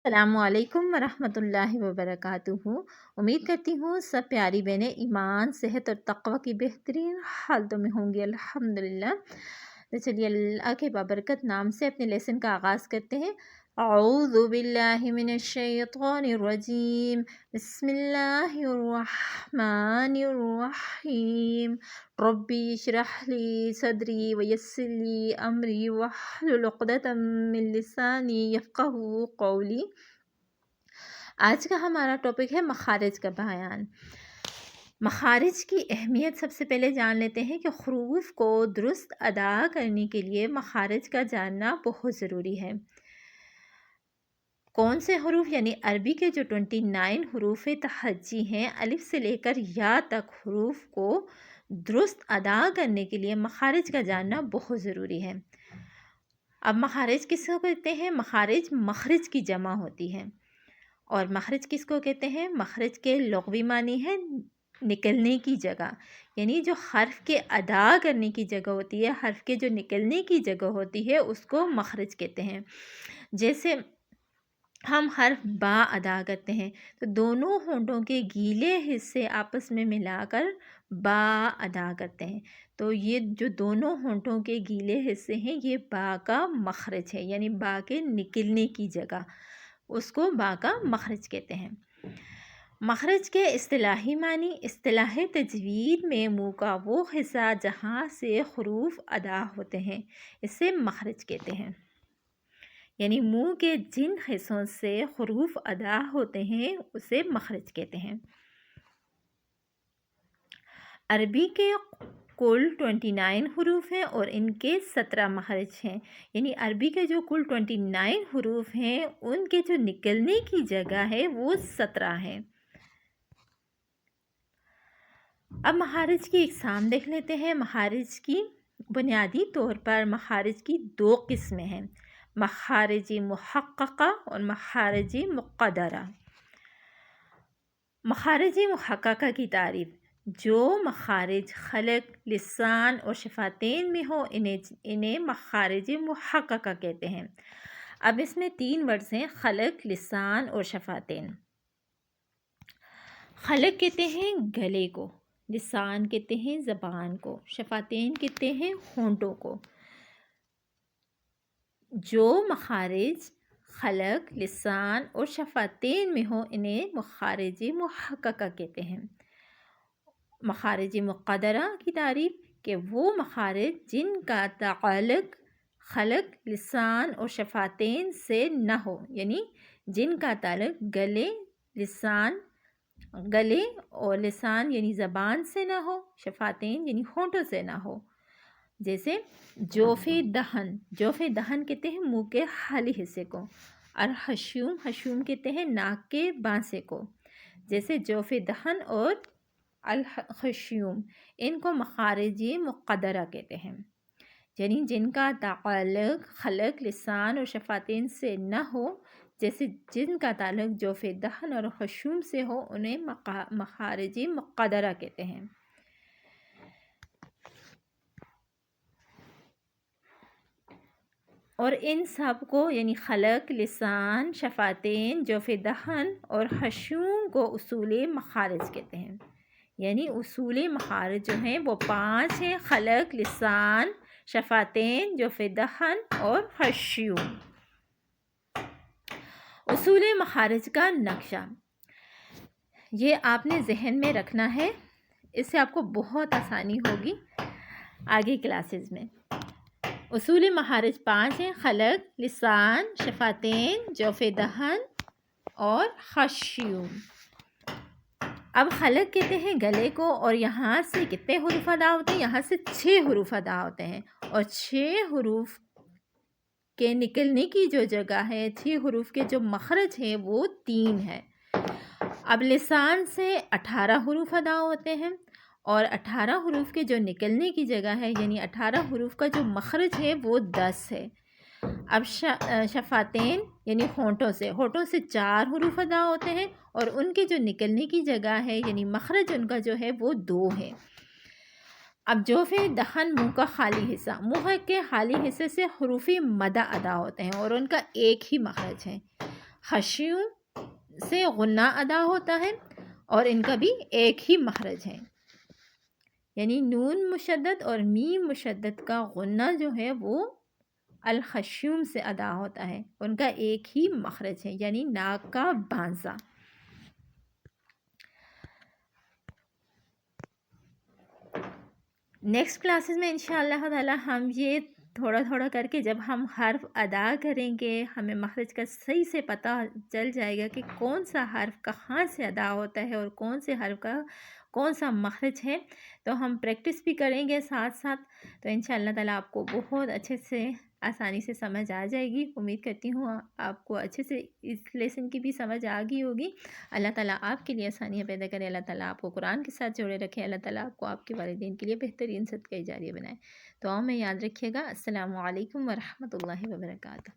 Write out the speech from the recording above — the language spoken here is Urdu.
السلام علیکم ورحمۃ اللہ وبرکاتہ۔ امید کرتی ہوں سب پیاری بہنیں ایمان، صحت اور تقوی کی بہترین حالتوں میں ہوں گی، الحمدللہ۔ تو چلیے اللہ کے بابرکت نام سے اپنے لیسن کا آغاز کرتے ہیں۔ اعوذ باللہ من الشیطان الرجیم، بسم اللہ الرحمن الرحیم، ربی اشرح لی صدری ویسر لی امری واحلل عقدۃ من لسانی یفقہوا قولی۔ آج کا ہمارا ٹاپک ہے مخارج کا بیان۔ مخارج کی اہمیت سب سے پہلے جان لیتے ہیں کہ حروف کو درست ادا کرنے کے لیے مخارج کا جاننا بہت ضروری ہے۔ کون سے حروف یعنی عربی کے جو 29 حروف تہجی ہیں، الف سے لے کر یا تک حروف کو درست ادا کرنے کے لیے مخارج کا جاننا بہت ضروری ہے۔ اب مخارج کس کو کہتے ہیں؟ مخارج مخرج کی جمع ہوتی ہے۔ اور مخرج کس کو کہتے ہیں؟ مخرج کے لغوی معنی ہے نکلنے کی جگہ، یعنی جو حرف کے ادا کرنے کی جگہ ہوتی ہے، حرف کے جو نکلنے کی جگہ ہوتی ہے، اس کو مخرج کہتے ہیں۔ جیسے ہم حرف با ادا کرتے ہیں تو دونوں ہونٹوں کے گیلے حصے آپس میں ملا کر با ادا کرتے ہیں، تو یہ جو دونوں ہونٹوں کے گیلے حصے ہیں یہ با کا مخرج ہے، یعنی با کے نکلنے کی جگہ، اس کو با کا مخرج کہتے ہیں۔ مخرج کے اصطلاحی معنی: اصطلاح تجوید میں منہ کا وہ حصہ جہاں سے حروف ادا ہوتے ہیں اسے مخرج کہتے ہیں، یعنی منہ کے جن حصوں سے حروف ادا ہوتے ہیں اسے مخرج کہتے ہیں۔ عربی کے کل 29 حروف ہیں اور ان کے 17 مخرج ہیں، یعنی عربی کے جو کل 29 حروف ہیں ان کے جو نکلنے کی جگہ ہے وہ 17 ہیں۔ اب مخارج کی اقسام دیکھ لیتے ہیں۔ مخارج کی بنیادی طور پر مخارج کی دو قسمیں ہیں، مخارج محققہ اور مخارج مقدرہ۔ مخارج محققہ کی تعریف: جو مخارج خلق، لسان اور شفتین میں ہو انہیں مخارج محققہ کہتے ہیں۔ اب اس میں 3 ورڈز ہیں: خلق، لسان اور شفتین۔ خلق کہتے ہیں گلے کو، لسان کہتے ہیں زبان کو، شفتین کہتے ہیں ہونٹوں کو۔ جو مخارج خلق، لسان اور شفتین میں ہو انہیں مخارج محققہ کہتے ہیں۔ مخارج مقدرہ کی تعریف: کہ وہ مخارج جن کا تعلق خلق، لسان اور شفتین سے نہ ہو، یعنی جن کا تعلق گلے اور لسان یعنی زبان سے نہ ہو، شفتین یعنی ہونٹوں سے نہ ہو۔ جیسے جوف دہن، جوف دہن کہتے ہیں منہ کے خالی حصے کو، اور خشوم، خشوم کہتے ہیں ناک کے بانسے کو۔ جیسے جوف دہن اور الخشوم، ان کو مخارج مقدرہ کہتے ہیں، یعنی جن کا تعلق خلق، لسان اور شفتین سے نہ ہو، جیسے جن کا تعلق جوف دہن اور خشوم سے ہو انہیں مخارج مقدرہ کہتے ہیں۔ اور ان سب کو یعنی خلق، لسان، شفتین، جوف دہن اور خشوم کو اصول مخارج کہتے ہیں، یعنی اصول مخارج جو ہیں وہ 5 ہیں: خلق، لسان، شفتین، جوف دہن اور خشوم۔ اصول مخارج کا نقشہ یہ آپ نے ذہن میں رکھنا ہے، اس سے آپ کو بہت آسانی ہوگی آگے کلاسز میں۔ اصول مخارج 5 ہیں: خلق، لسان، شفتین، جوف دہن اور خشوم۔ اب خلق کہتے ہیں گلے کو، اور یہاں سے کتنے حروف ادا ہوتے ہیں؟ یہاں سے 6 حروف ادا ہوتے ہیں، اور 6 حروف کے نکلنے کی جو جگہ ہے، 6 حروف کے جو مخرج ہیں وہ 3 ہیں۔ اب لسان سے 18 حروف ادا ہوتے ہیں، اور 18 حروف کے جو نکلنے کی جگہ ہے یعنی 18 حروف کا جو مخرج ہے وہ 10 ہے۔ اب شفتین یعنی ہونٹوں سے 4 حروف ادا ہوتے ہیں، اور ان کے جو نکلنے کی جگہ ہے یعنی مخرج ان کا جو ہے وہ 2 ہے۔ اب جوف دہن منہ کا خالی حصہ، منہ کے خالی حصے سے حروف مدہ ادا ہوتے ہیں اور ان کا ایک ہی مخرج ہے۔ خشیوں سے غنہ ادا ہوتا ہے اور ان کا بھی ایک ہی مخرج ہے، یعنی نون مشدد اور میم مشدد کا غنہ جو ہے وہ الخشیوم سے ادا ہوتا ہے، ان کا ایک ہی مخرج ہے، یعنی ناک کا بانزا۔ نیکسٹ کلاسز میں انشاءاللہ تعالی ہم یہ تھوڑا تھوڑا کر کے جب ہم حرف ادا کریں گے، ہمیں مخرج کا صحیح سے پتہ چل جائے گا کہ کون سا حرف کہاں سے ادا ہوتا ہے اور کون سے حرف کا کون سا مخرج ہے، تو ہم پریکٹس بھی کریں گے ساتھ ساتھ، تو انشاءاللہ تعالی آپ کو بہت اچھے سے آسانی سے سمجھ آ جائے گی۔ امید کرتی ہوں آپ کو اچھے سے اس لیسن کی بھی سمجھ آ گئی ہوگی۔ اللہ تعالیٰ آپ کے لیے آسانیاں پیدا کرے، اللہ تعالیٰ آپ کو قرآن کے ساتھ جوڑے رکھے، اللہ تعالیٰ آپ کو آپ کے والدین کے لیے بہترین صدقہ جاریہ بنائے۔ دعاؤں میں یاد رکھیے گا۔ السلام علیکم ورحمۃ اللہ وبرکاتہ۔